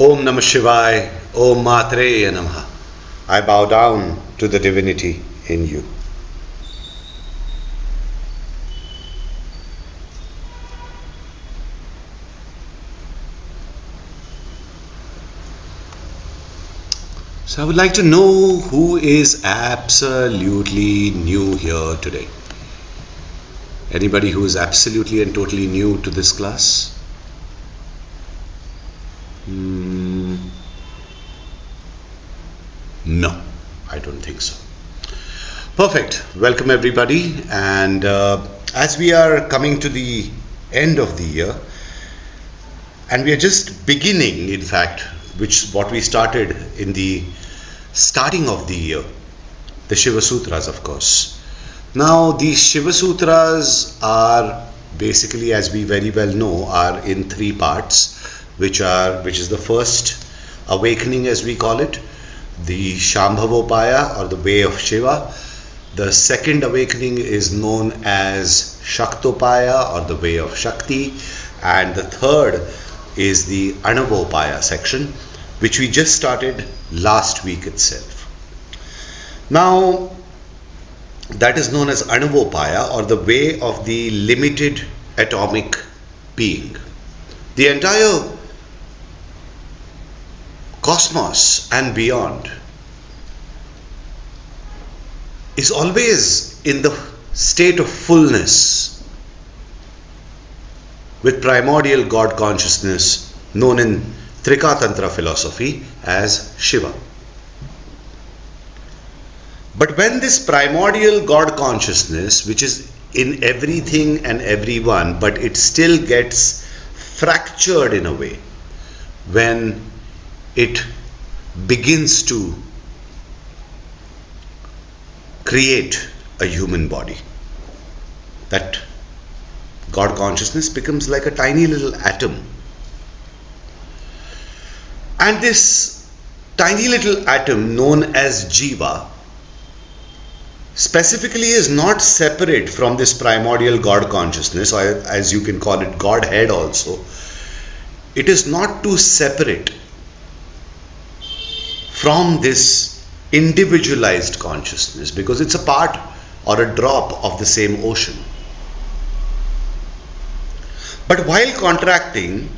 Om Namah Shivaya, Om Matreya Namaha. I bow down to the divinity in you. So I would like to know who is absolutely new here today. Anybody who is absolutely and totally new to this class? No, I don't think so. Perfect. Welcome everybody. And as we are coming to the end of the year, and we are just beginning, in fact, which is what we started in the starting of the year, the Shiva Sutras, of course. Now, these Shiva Sutras are basically, as we very well know, are in three parts, which is the first awakening, as we call it, the Shambhavopaya, or the way of Shiva. The second awakening is known as Shaktopaya, or the way of Shakti, and the third is the Anavopaya section, which we just started last week itself. Now, that is known as Anavopaya, or the way of the limited atomic being. The entire cosmos and beyond is always in the state of fullness with primordial God consciousness, known in Trika Tantra philosophy as Shiva. But when this primordial God consciousness, which is in everything and everyone, but it still gets fractured in a way when it begins to create a human body, that God consciousness becomes like a tiny little atom. And this tiny little atom known as Jiva specifically is not separate from this primordial God consciousness, or as you can call it, Godhead also. It is not too separate from this individualized consciousness, because it's a part or a drop of the same ocean. But while contracting,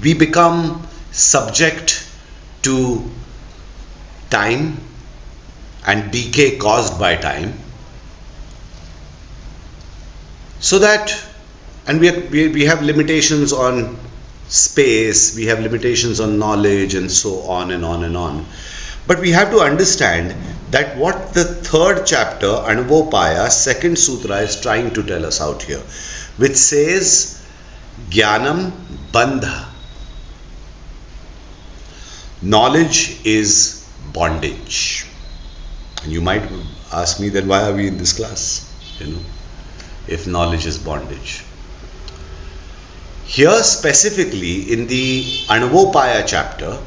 we become subject to time and decay caused by time, so that, and we have limitations on space, we have limitations on knowledge, and so on and on and on. But we have to understand that what the third chapter, Anavopaya, second sutra, is trying to tell us out here, which says Jnanam Bandha. Knowledge is bondage. And you might ask me, then why are we in this class? If knowledge is bondage. Here specifically in the Anavopaya chapter,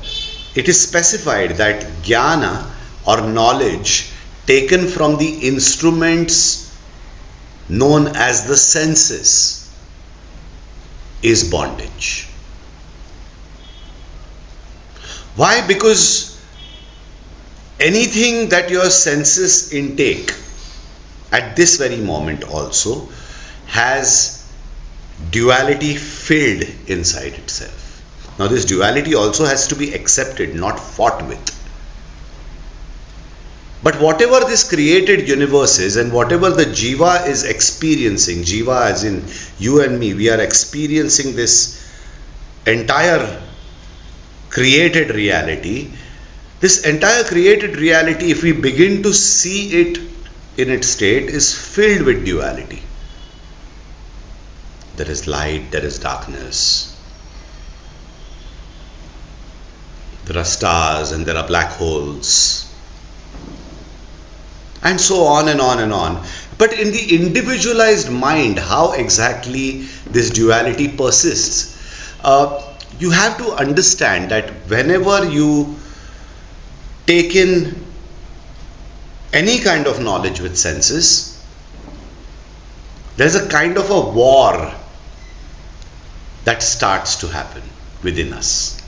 it is specified that Jnana, or knowledge taken from the instruments known as the senses, is bondage. Why? Because anything that your senses intake at this very moment also has duality filled inside itself. Now this duality also has to be accepted, not fought with. But whatever this created universe is, and whatever the Jiva is experiencing, Jiva as in you and me, we are experiencing this entire created reality. This entire created reality, if we begin to see it in its state, is filled with duality. There is light, there is darkness. There are stars and there are black holes. And so on and on and on. But in the individualized mind, how exactly this duality persists? You have to understand that whenever you take in any kind of knowledge with senses, there's a kind of a war that starts to happen. within us.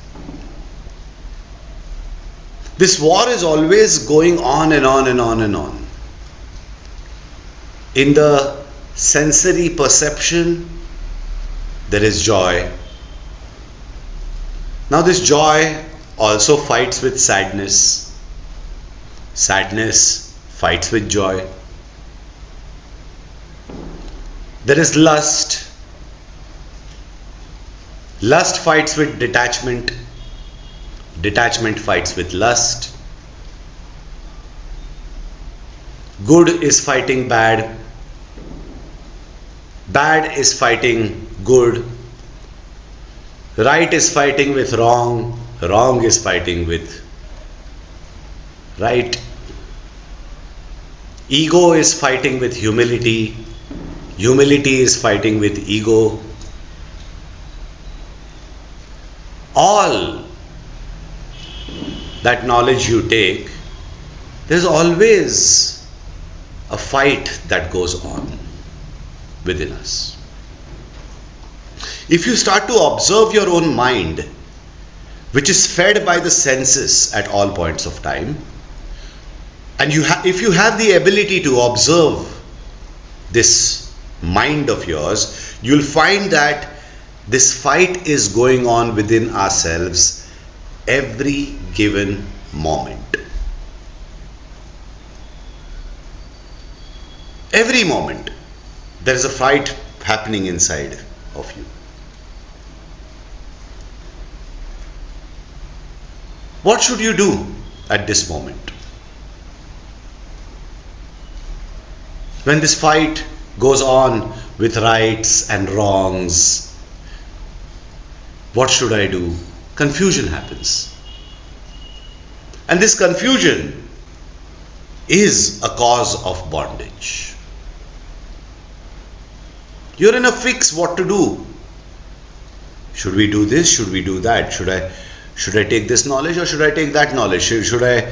This war is always going on and on and on and on. In the sensory perception, there is joy. Now this joy also fights with sadness. Sadness fights with joy. There is lust. Lust fights with detachment. Detachment fights with lust. Good is fighting bad. Bad is fighting good. Right is fighting with wrong. Wrong is fighting with right. Ego is fighting with humility. Humility is fighting with ego. All that knowledge you take, there's always a fight that goes on within us. If you start to observe your own mind, which is fed by the senses at all points of time, and if you have the ability to observe this mind of yours, you'll find that this fight is going on within ourselves every given moment. Every moment there is a fight happening inside of you. What should you do at this moment? When this fight goes on with rights and wrongs, what should I do? Confusion happens. And this confusion is a cause of bondage. You're in a fix what to do. Should we do this? Should we do that? Should I take this knowledge or should I take that knowledge? Should I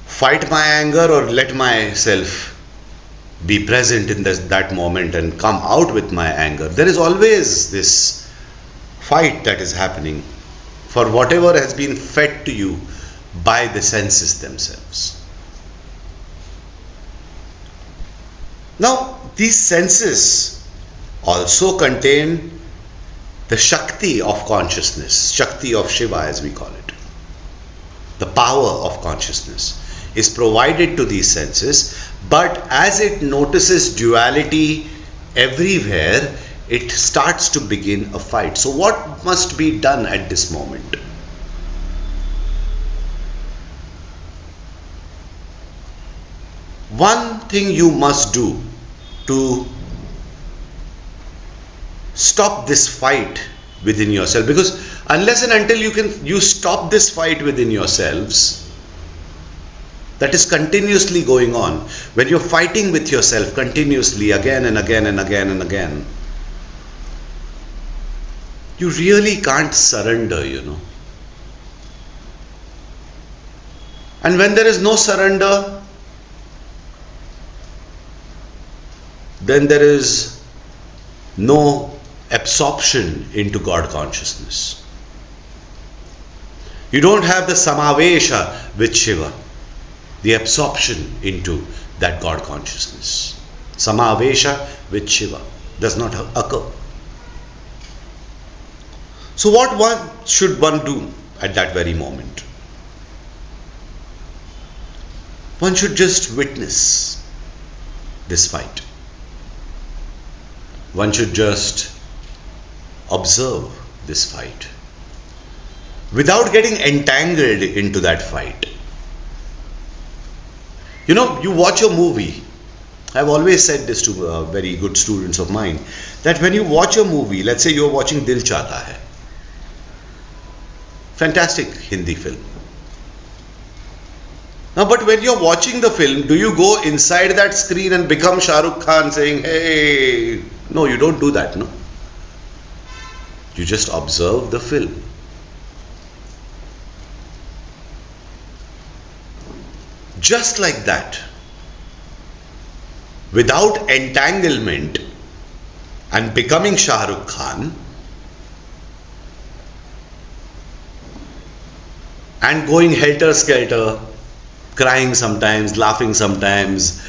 fight my anger or let myself be present in that moment and come out with my anger? There is always this fight that is happening for whatever has been fed to you by the senses themselves. Now, these senses also contain the Shakti of consciousness, Shakti of Shiva as we call it. The power of consciousness is provided to these senses, but as it notices duality everywhere, it starts to begin a fight. So what must be done at this moment? One thing you must do to stop this fight within yourself, because unless and until you stop this fight within yourselves, that is continuously going on, when you're fighting with yourself continuously again and again and again and again, you really can't surrender, And when there is no surrender, then there is no absorption into God consciousness. You don't have the samavesha with Shiva, the absorption into that God consciousness. Samavesha with Shiva does not occur. So what should one do at that very moment? One should just witness this fight. One should just observe this fight without getting entangled into that fight. You watch a movie. I've always said this to very good students of mine, that when you watch a movie, let's say you're watching Dil Chahta Hai, fantastic Hindi film. Now, but when you're watching the film, do you go inside that screen and become Shah Rukh Khan saying, hey? No, you don't do that, no. You just observe the film. Just like that, without entanglement, and becoming Shah Rukh Khan and going helter-skelter, crying sometimes, laughing sometimes,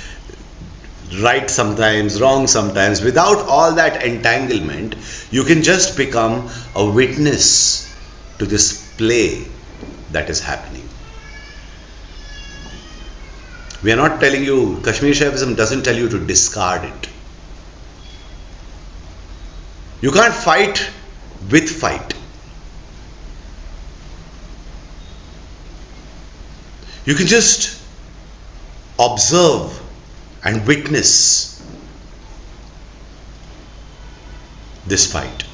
right sometimes, wrong sometimes. Without all that entanglement, you can just become a witness to this play that is happening. We are not telling you, Kashmir Shaivism doesn't tell you to discard it. You can't fight with fight. You can just observe and witness this fight.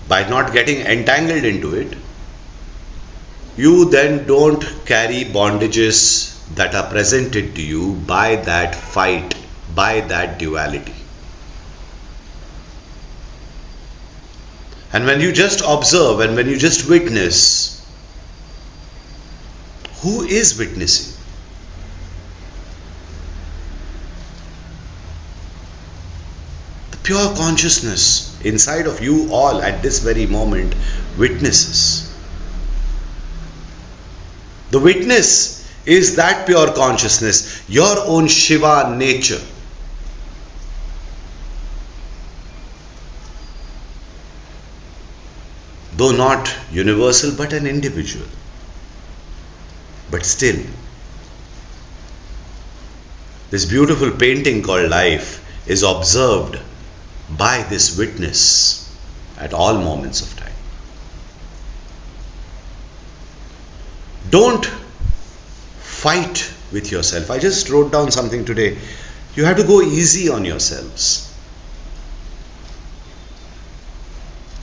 By not getting entangled into it, you then don't carry bondages that are presented to you by that fight, by that duality. And when you just observe and when you just witness, who is witnessing? The pure consciousness inside of you all at this very moment witnesses. The witness is that pure consciousness, your own Shiva nature. Though not universal but an individual. But still, this beautiful painting called life is observed by this witness at all moments of time. Don't fight with yourself. I just wrote down something today. You have to go easy on yourselves.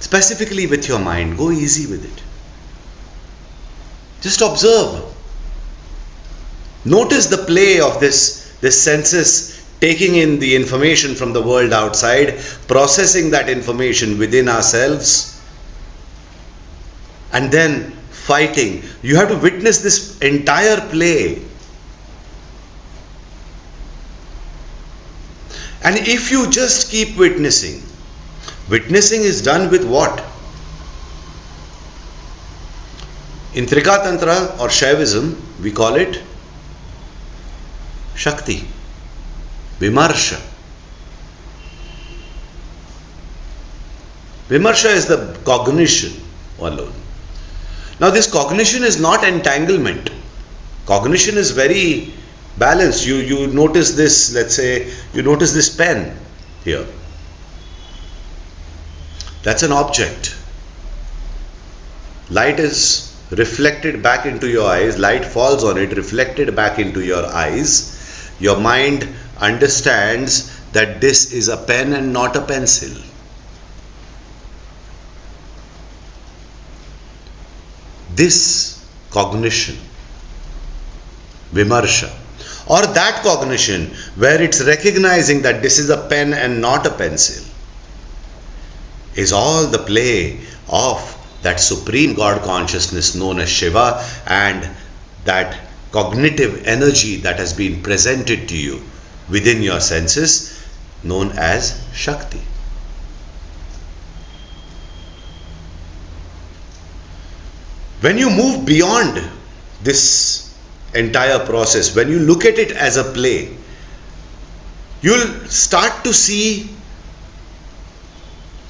Specifically with your mind, go easy with it. Just observe. Notice the play of this senses taking in the information from the world outside, processing that information within ourselves, and then fighting. You have to witness this entire play. And if you just keep witnessing, witnessing is done with what? In Trika Tantra or Shaivism, we call it Shakti, Vimarsha. Vimarsha is the cognition alone. Now this cognition is not entanglement. Cognition is very balanced. You notice this, let's say, you notice this pen here. That's an object. Light is reflected back into your eyes. Light falls on it, reflected back into your eyes. Your mind understands that this is a pen and not a pencil. This cognition, Vimarsha, or that cognition where it's recognizing that this is a pen and not a pencil, is all the play of that supreme God consciousness known as Shiva and that cognitive energy that has been presented to you within your senses known as Shakti. When you move beyond this entire process, when you look at it as a play, you'll start to see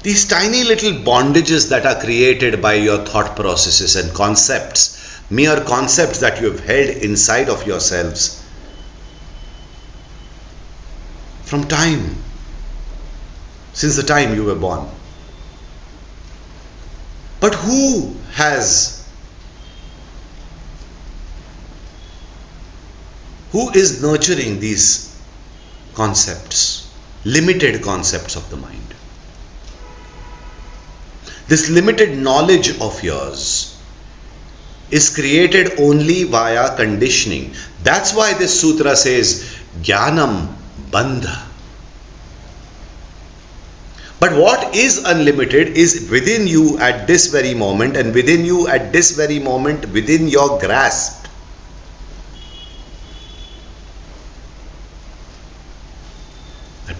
these tiny little bondages that are created by your thought processes and concepts, mere concepts that you have held inside of yourselves from time, since the time you were born. But who is nurturing these concepts, limited concepts of the mind? This limited knowledge of yours is created only via conditioning. That's why this sutra says, Jnanam Bandha. But what is unlimited is within you at this very moment, and within you at this very moment, within your grasp.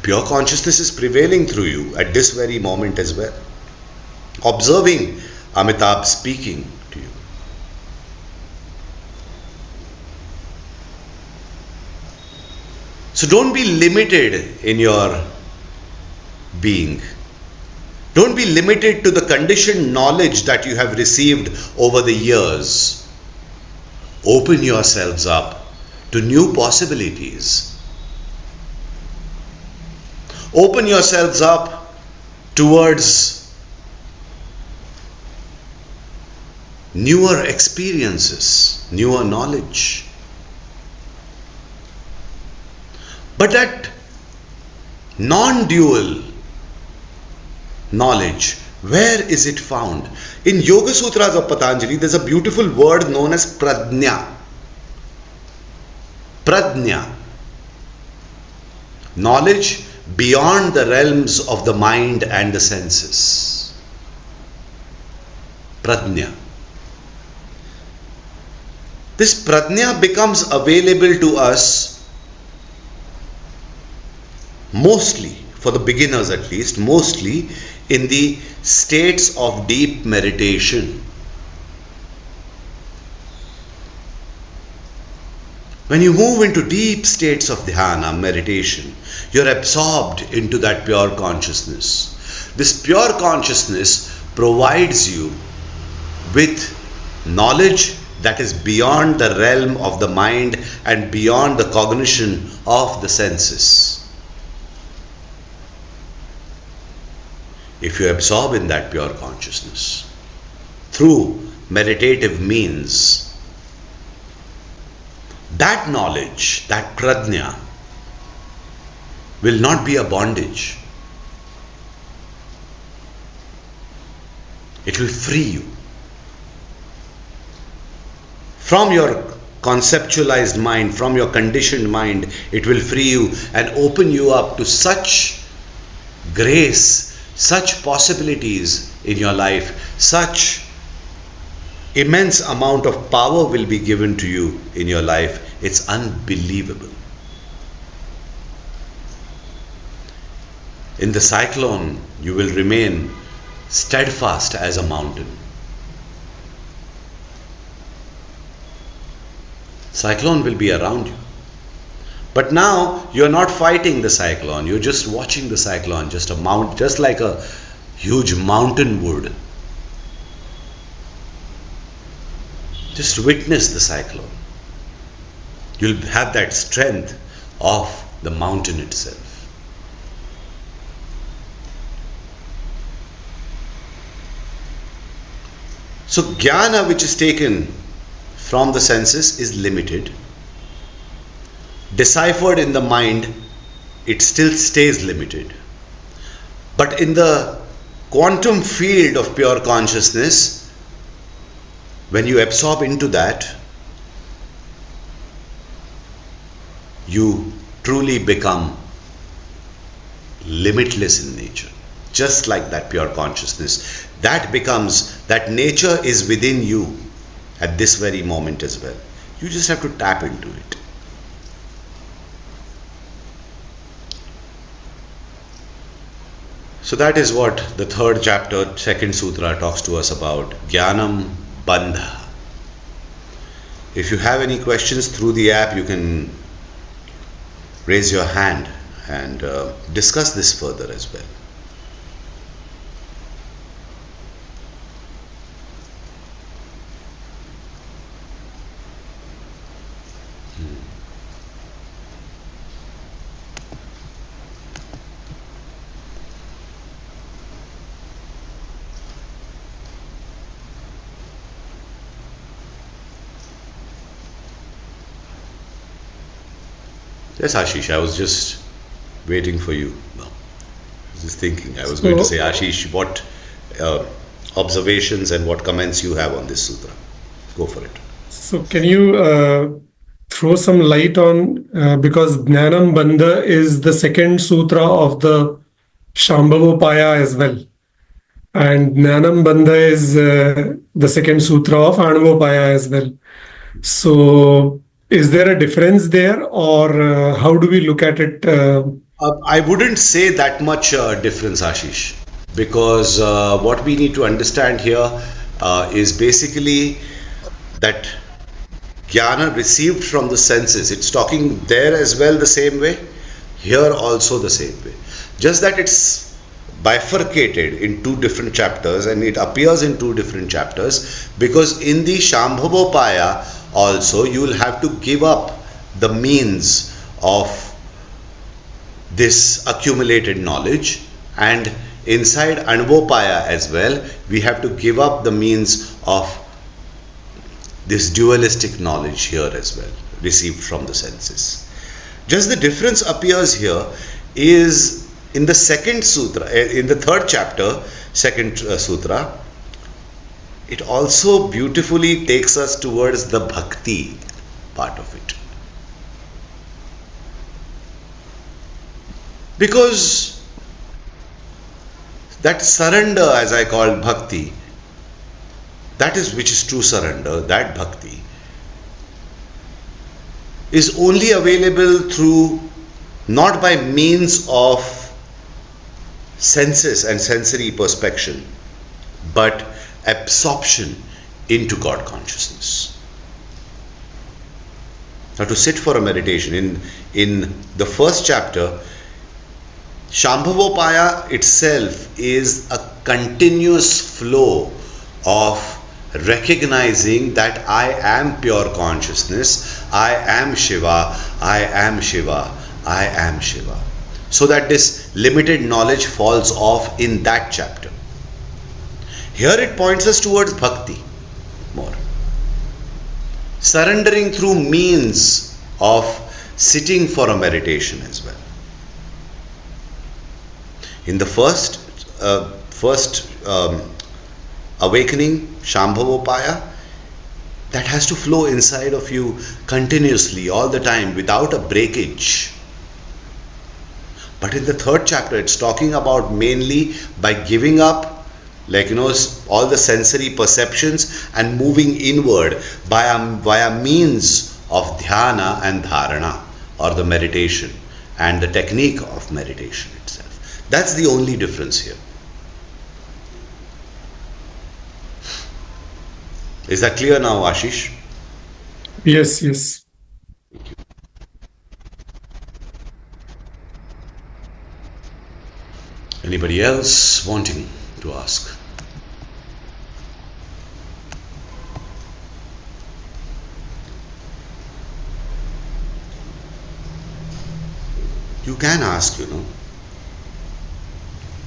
Pure consciousness is prevailing through you at this very moment as well. Observing Amitabh speaking to you. So don't be limited in your being. Don't be limited to the conditioned knowledge that you have received over the years. Open yourselves up to new possibilities. Open yourselves up towards newer experiences, newer knowledge. But that non-dual knowledge, where is it found? In Yoga Sutras of Patanjali, there's a beautiful word known as pradnya. Pradnya. Knowledge beyond the realms of the mind and the senses. Pradnya. This pradnya becomes available to us mostly, for the beginners at least, mostly in the states of deep meditation. When you move into deep states of dhyana, meditation, you're absorbed into that pure consciousness. This pure consciousness provides you with knowledge that is beyond the realm of the mind and beyond the cognition of the senses. If you absorb in that pure consciousness through meditative means, that knowledge, that pradnya, will not be a bondage. It will free you from your conceptualized mind, from your conditioned mind. It will free you and open you up to such grace, such possibilities in your life, such immense amount of power will be given to you in your life. It's unbelievable. In the cyclone, you will remain steadfast as a mountain. Cyclone will be around you. But now you're not fighting the cyclone, you're just watching the cyclone, just like a huge mountain would. Just witness the cyclone. You'll have that strength of the mountain itself. So jnana, which is taken from the senses, is limited. Deciphered in the mind, it still stays limited. But in the quantum field of pure consciousness, when you absorb into that, you truly become limitless in nature. Just like that pure consciousness, that nature is within you at this very moment as well. You just have to tap into it. So that is what the third chapter, second sutra, talks to us about. Jnanam Bandha. If you have any questions through the app, you can raise your hand and discuss this further as well. Yes, Ashish, I was just waiting for you. No, I was just thinking. I was going to say, Ashish, what observations and what comments you have on this sutra. Go for it. So can you throw some light on, because Jnanam Bandha is the second sutra of the Shambhavopaya as well. And Jnanam Bandha is the second sutra of Anuvopaya as well. So is there a difference there, or how do we look at it I wouldn't say that much difference, Ashish, because what we need to understand here is basically that Gyana received from the senses. It's talking there as well the same way, here also the same way. Just that it's bifurcated in two different chapters and it appears in two different chapters because in the Shambhavopaya also you will have to give up the means of this accumulated knowledge, and inside Anvopaya as well we have to give up the means of this dualistic knowledge here as well, received from the senses. Just the difference appears here is in the second sutra, in the third chapter, second sutra, it also beautifully takes us towards the bhakti part of it. Because that surrender, as I call bhakti, that is which is true surrender, that bhakti is only available through, not by means of senses and sensory perspection, but absorption into God consciousness. Now to sit for a meditation, in the first chapter, Shambhavopaya itself is a continuous flow of recognizing that I am pure consciousness, I am Shiva, I am Shiva, I am Shiva. So that this limited knowledge falls off in that chapter. Here it points us towards bhakti more. Surrendering through means of sitting for a meditation as well. In the first awakening, Shambhavopaya, that has to flow inside of you continuously, all the time, without a breakage. But in the third chapter, it's talking about mainly by giving up, like, all the sensory perceptions and moving inward via means of dhyana and dharana, or the meditation and the technique of meditation itself. That's the only difference here. Is that clear now, Ashish? Yes, yes. Anybody else wanting to ask? You can ask,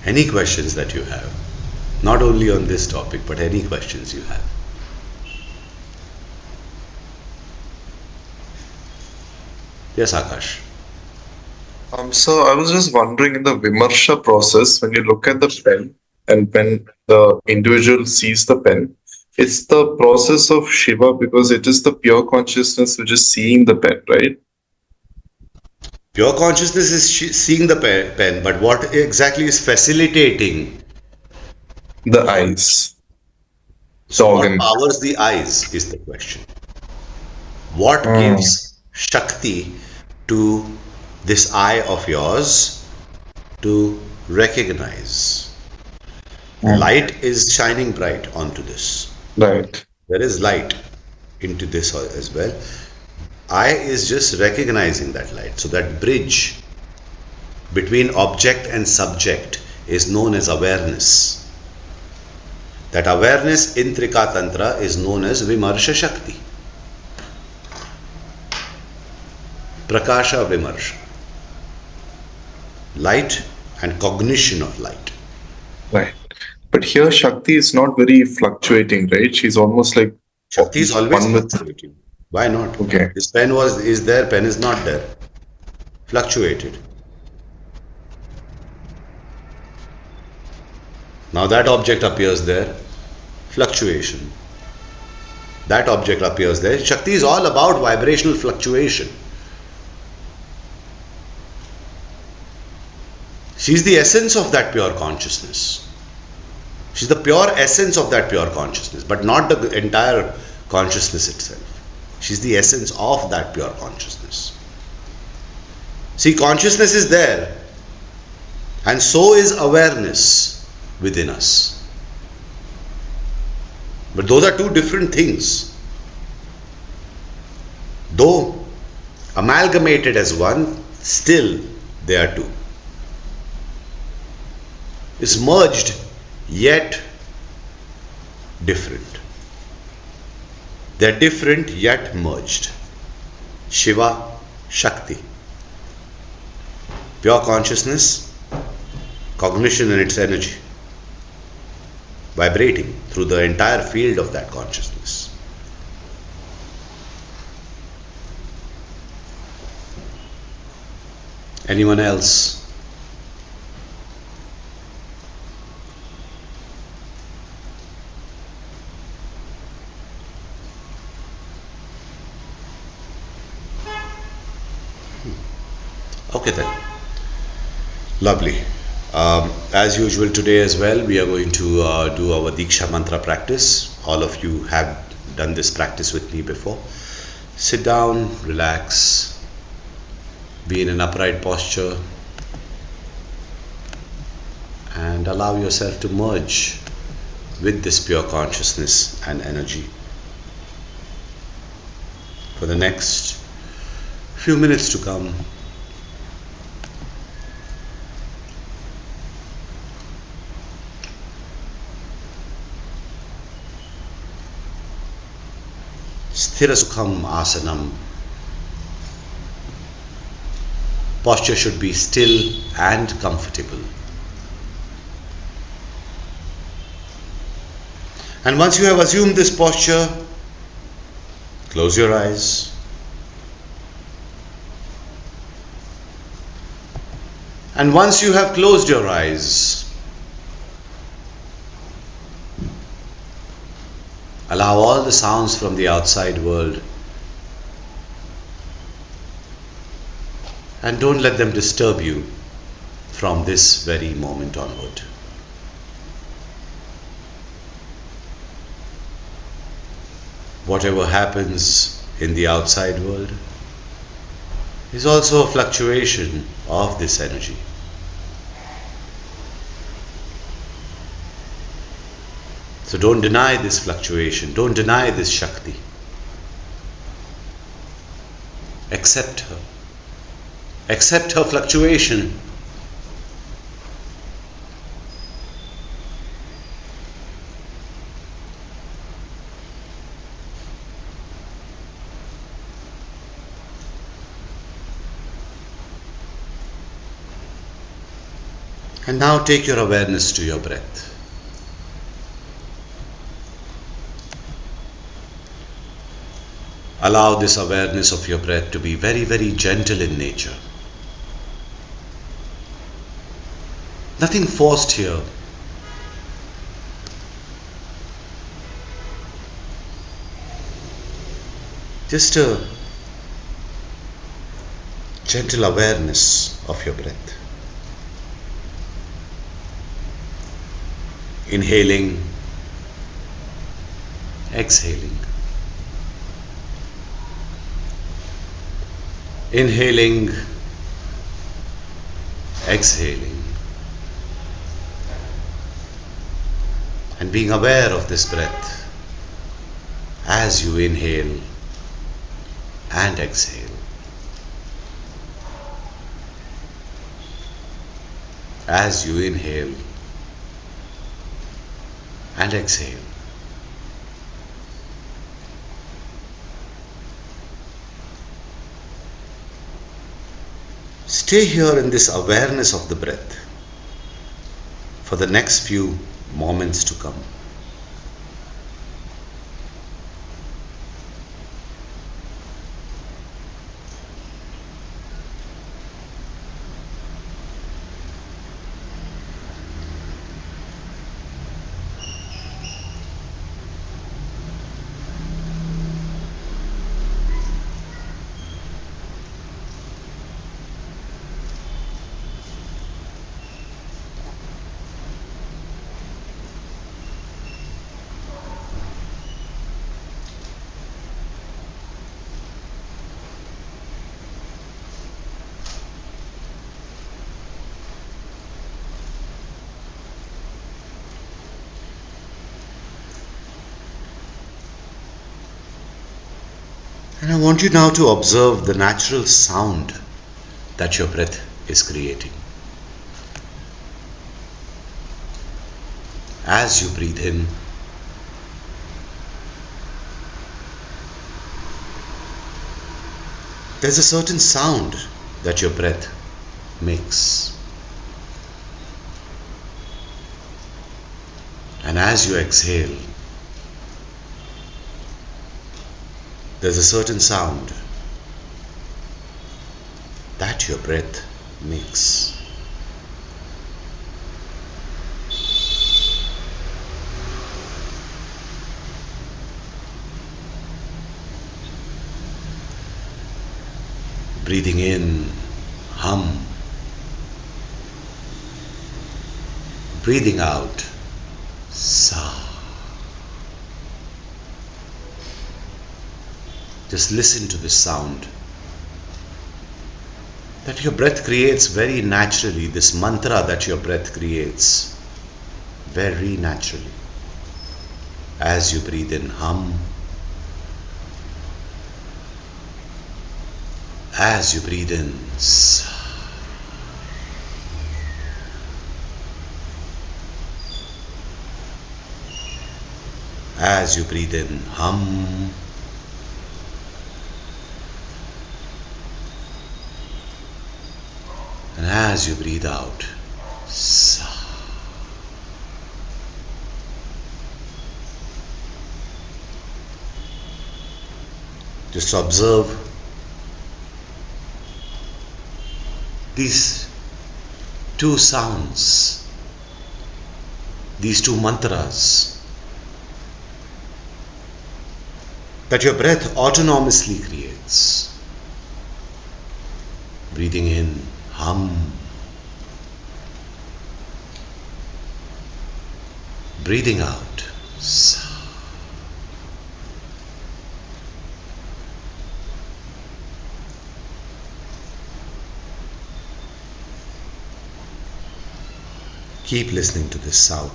any questions that you have. Not only on this topic, but any questions you have. Yes, Akash. So I was just wondering, in the Vimarsha process, when you look at the pen and when the individual sees the pen, it's the process of Shiva because it is the pure consciousness which is seeing the pen, right? Pure consciousness is seeing the pen, but what exactly is facilitating? The eyes. So what powers the eyes is the question. What gives Shakti to this eye of yours to recognize? Light is shining bright onto this. Right. There is light into this as well. Eye is just recognizing that light. So that bridge between object and subject is known as awareness. That awareness in Trika Tantra is known as Vimarsha Shakti. Prakasha Vimarsha. Light and cognition of light. Right. But here Shakti is not very fluctuating, right? She's almost like Shakti is always fluctuating. Why not? Okay. This pen is there, pen is not there. Fluctuated. Now that object appears there. Fluctuation. That object appears there. Shakti is all about vibrational fluctuation. She's the essence of that pure consciousness. She's the pure essence of that pure consciousness, but not the entire consciousness itself. She's the essence of that pure consciousness. See, consciousness is there, And so is awareness within us. But those are two different things. Though amalgamated as one, still they are two. It's merged yet different. They're different yet merged. Shiva Shakti. Pure consciousness, cognition and its energy, vibrating through the entire field of that consciousness. Anyone else? Okay then. Lovely. As usual today as well, we are going to do our Diksha Mantra practice. All of you have done this practice with me before. Sit down, relax, be in an upright posture, and allow yourself to merge with this pure consciousness and energy for the next few minutes to come. Sthira Sukham Asanam. Posture should be still and comfortable. And once you have assumed this posture, close your eyes. And once you have closed your eyes, allow all the sounds from the outside world and don't let them disturb you from this very moment onward. Whatever happens in the outside world is also a fluctuation of this energy. So don't deny this fluctuation, don't deny this Shakti. Accept her. Accept her fluctuation. And now take your awareness to your breath. Allow this awareness of your breath to be very, very gentle in nature. Nothing forced here. Just a gentle awareness of your breath. Inhaling, exhaling. Inhaling, exhaling, and being aware of this breath as you inhale and exhale. As you inhale and exhale. Stay here in this awareness of the breath for the next few moments to come. And I want you now to observe the natural sound that your breath is creating. As you breathe in, there's a certain sound that your breath makes. And as you exhale, there's a certain sound that your breath makes. Breathing in, hum. Breathing out, sa. Just listen to this sound that your breath creates very naturally, this mantra that your breath creates very naturally. As you breathe in, hum. As you breathe in, sa. As you breathe in, hum. And as you breathe out, sa. Just observe these two sounds, these two mantras that your breath autonomously creates. Breathing in, hum. Breathing out, sa. Keep listening to this sound.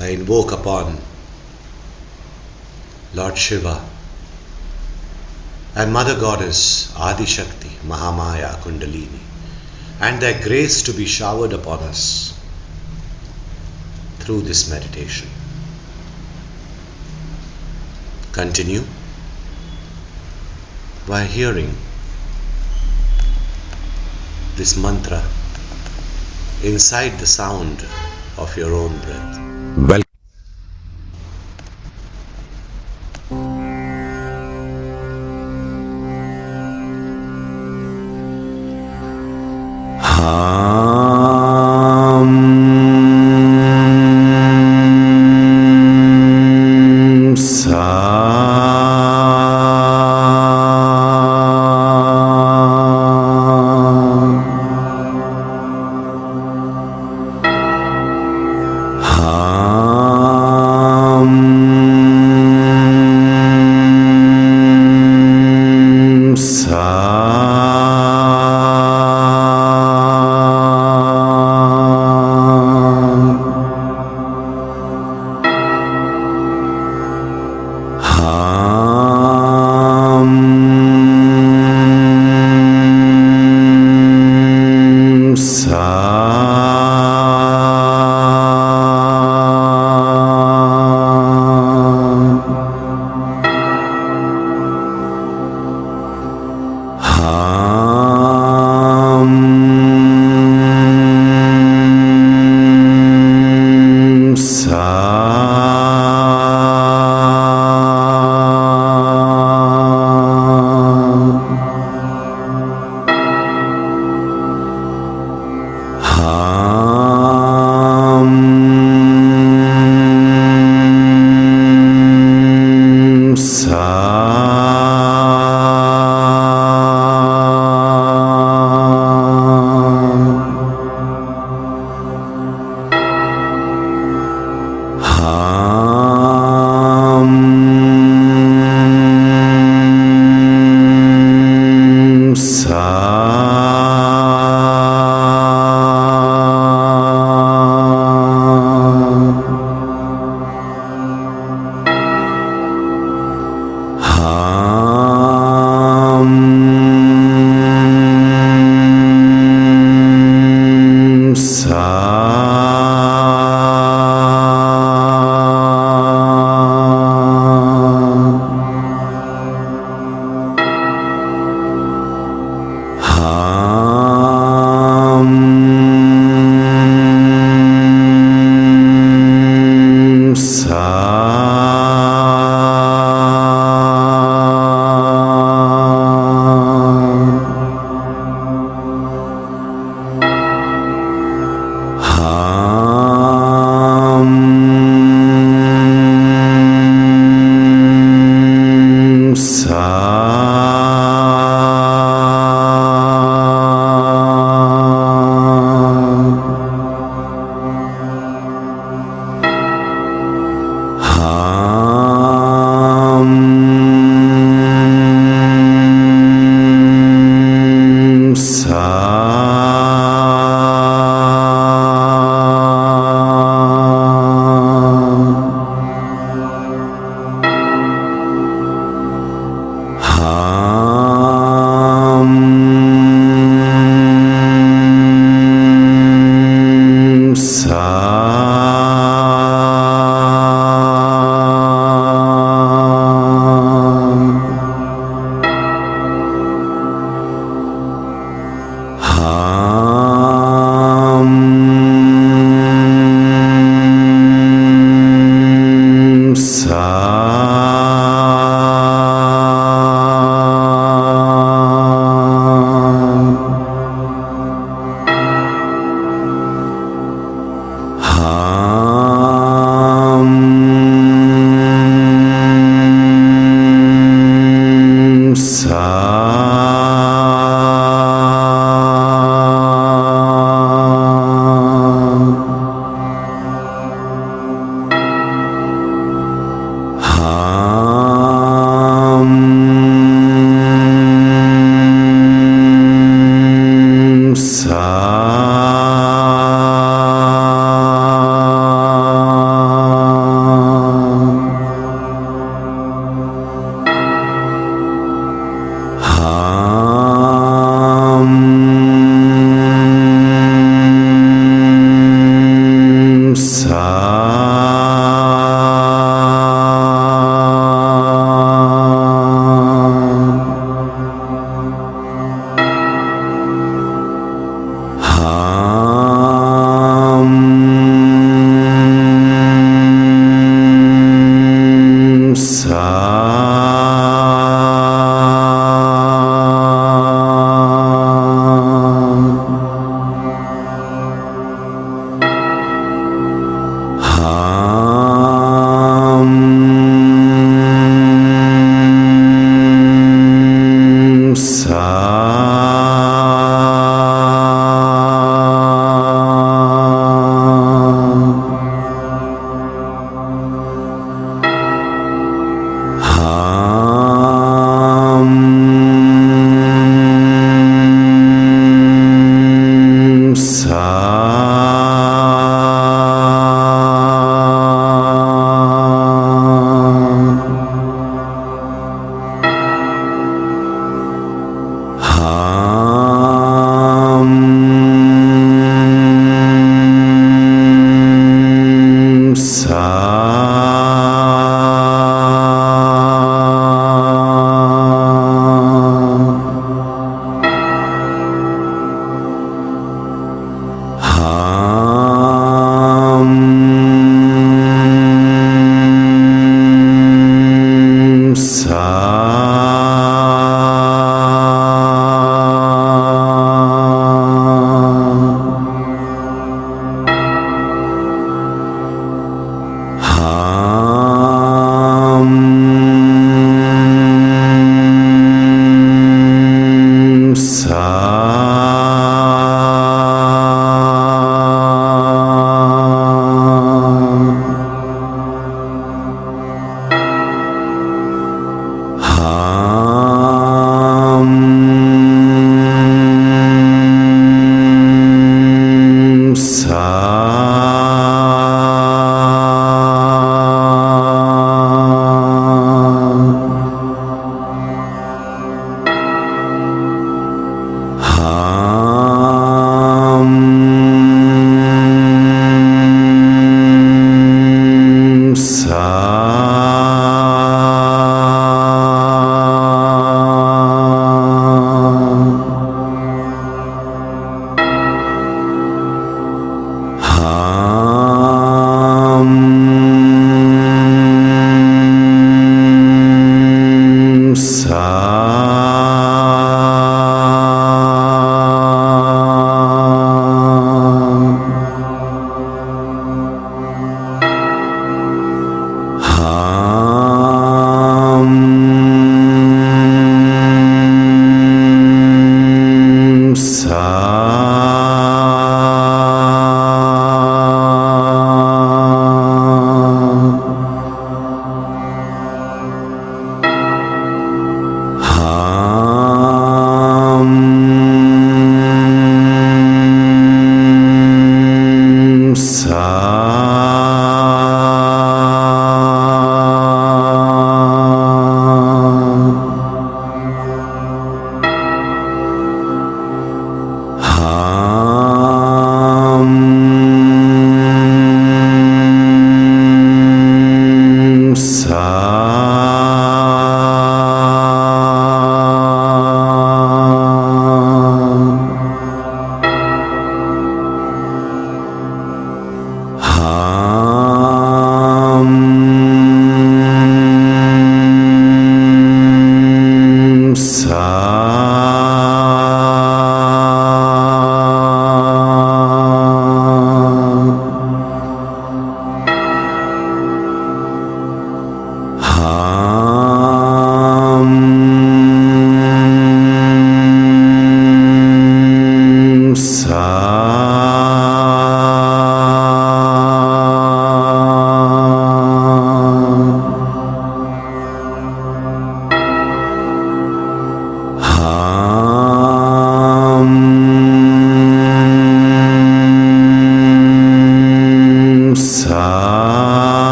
I invoke upon Lord Shiva and Mother Goddess Adi Shakti, Mahamaya, Kundalini, and their grace to be showered upon us through this meditation. Continue by hearing this mantra inside the sound of your own breath. Welcome.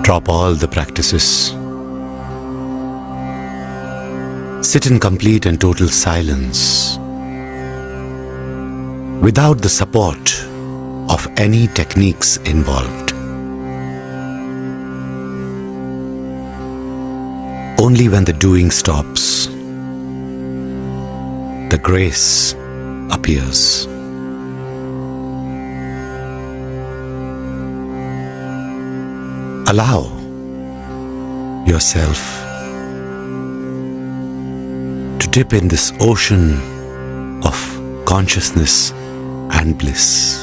Drop all the practices. Sit in complete and total silence, without the support of any techniques involved. Only when the doing stops, the grace appears. Allow yourself to dip in this ocean of consciousness and bliss.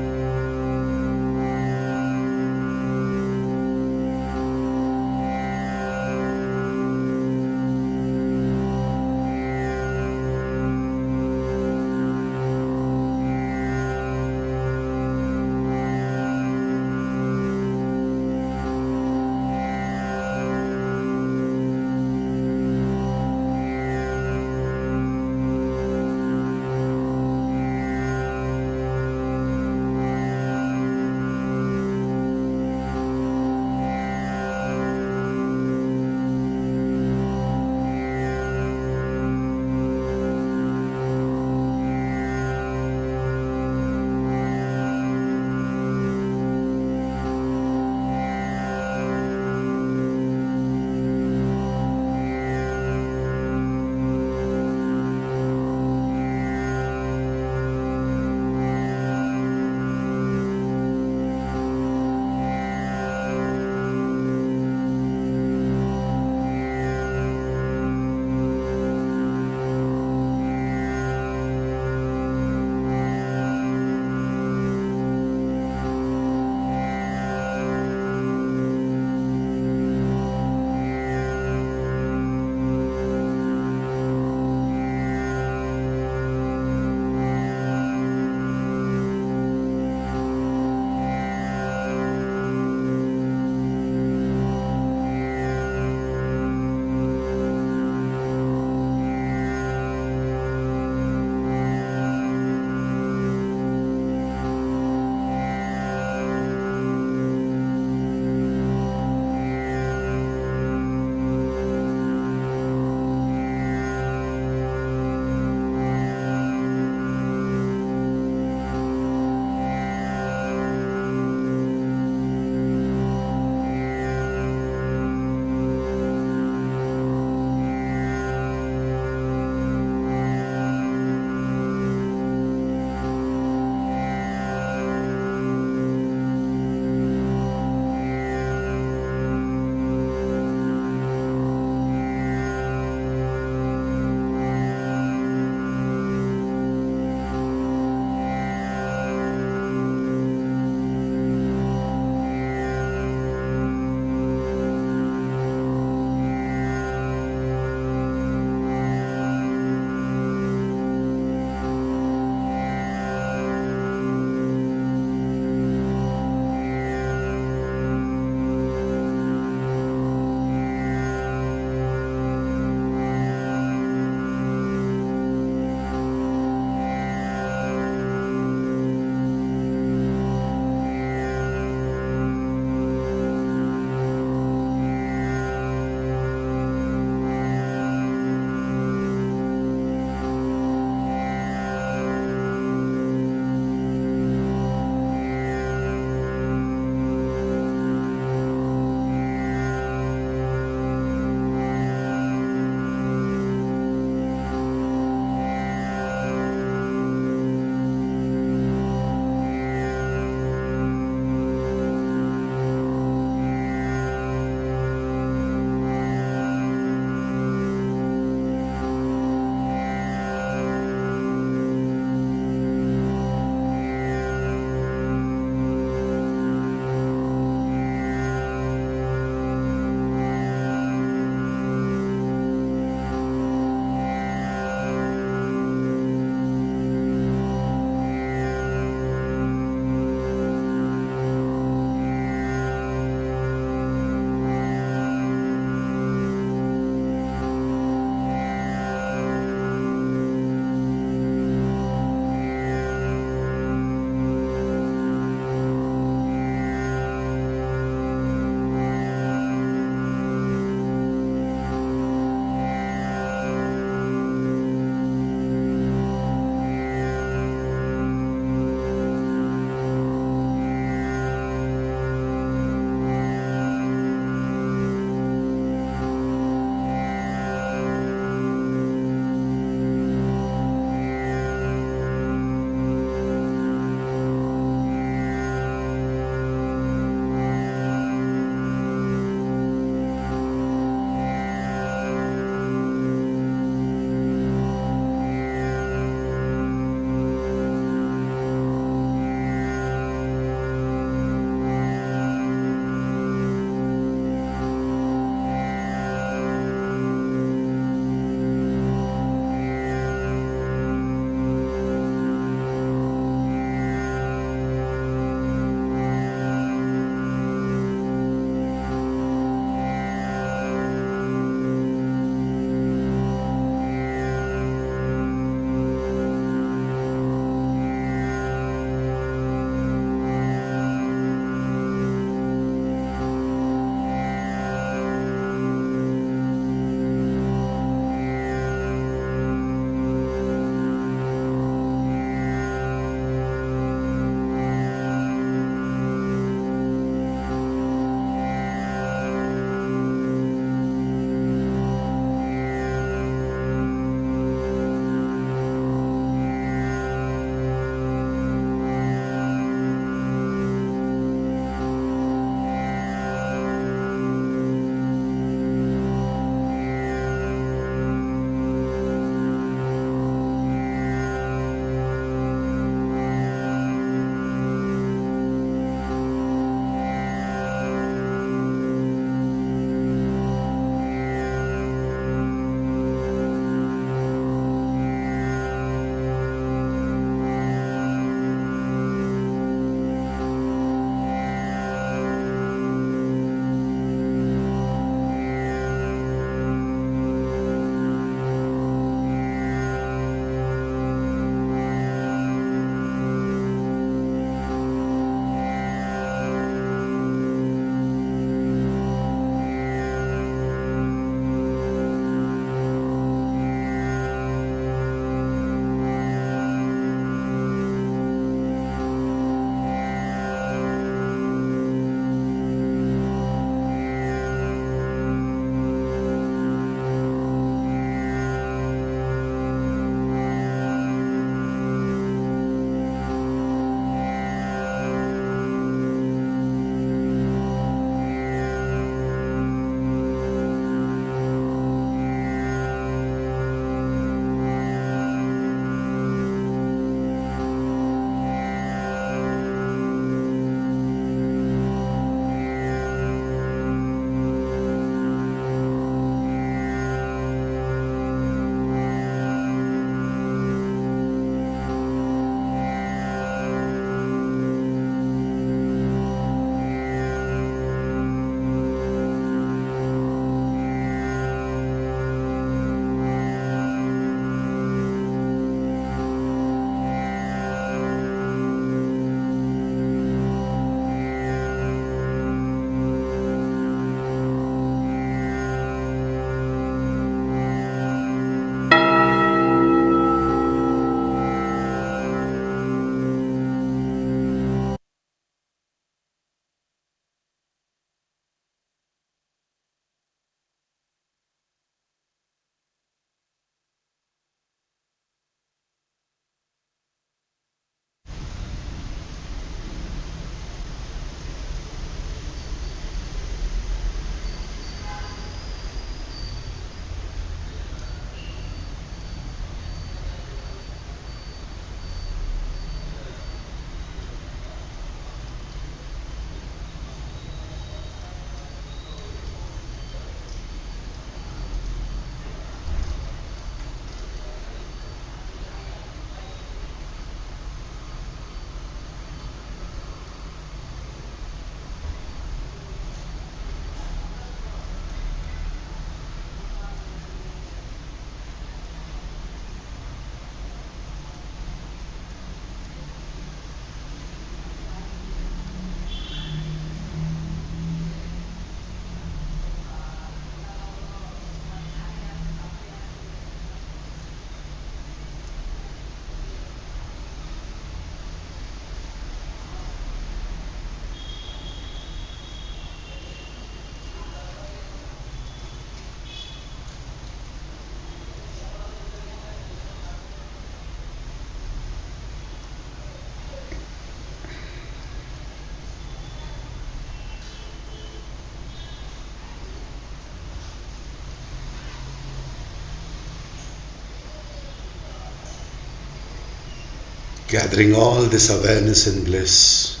gathering all this awareness and bliss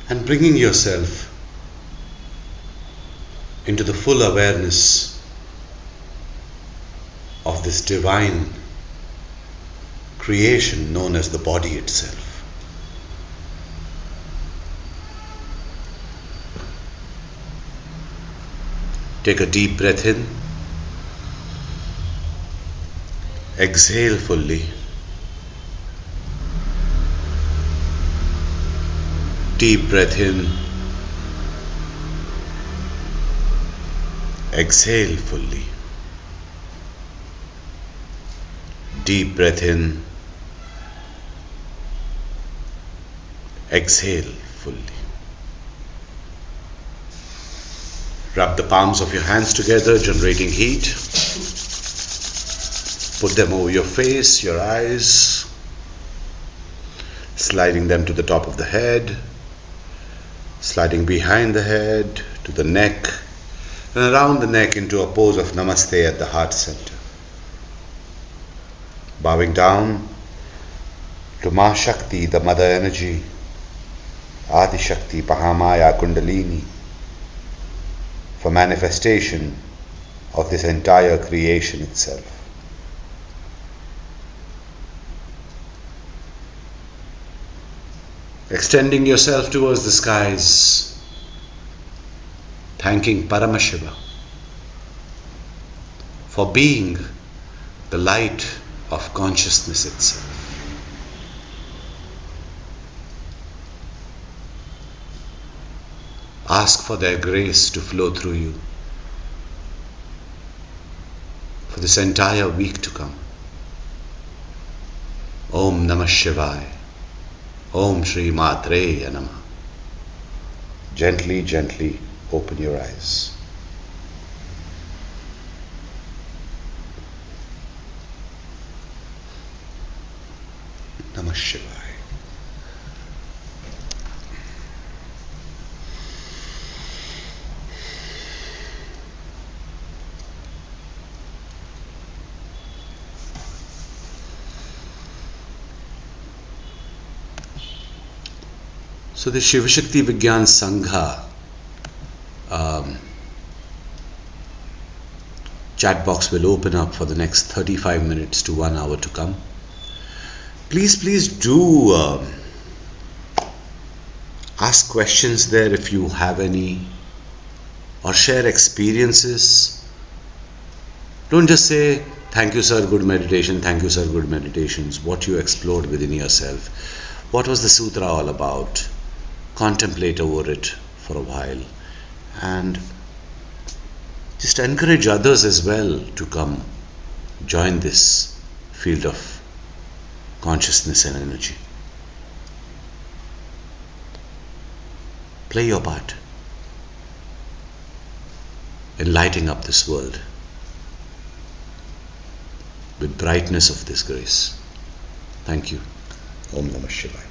and bringing yourself into the full awareness of this divine creation known as the body itself. Take a deep breath in. Exhale fully. Deep breath in. Exhale fully. Deep breath in. Exhale fully. Rub the palms of your hands together, generating heat. Put them over your face, your eyes, sliding them to the top of the head, sliding behind the head to the neck, and around the neck into a pose of Namaste at the heart center. Bowing down to Ma Shakti, the Mother Energy, Adi Shakti, Mahamaya, Kundalini, for manifestation of this entire creation itself. Extending yourself towards the skies, thanking Paramashiva for being the light of consciousness itself. Ask for their grace to flow through you for this entire week to come. Om Namah Shivaya. Om Shri Matreya Namah. Gently, gently open your eyes. Namah Shivaya. So the Shiva Shakti Vigyan Sangha chat box will open up for the next 35 minutes to 1 hour to come. Please do ask questions there if you have any, or share experiences. Don't just say, thank you sir, good meditation, thank you sir, good meditations. What you explored within yourself. What was the sutra all about? Contemplate over it for a while and just encourage others as well to come join this field of consciousness and energy. Play your part in lighting up this world with brightness of this grace. Thank you. Om Namah Shivaya.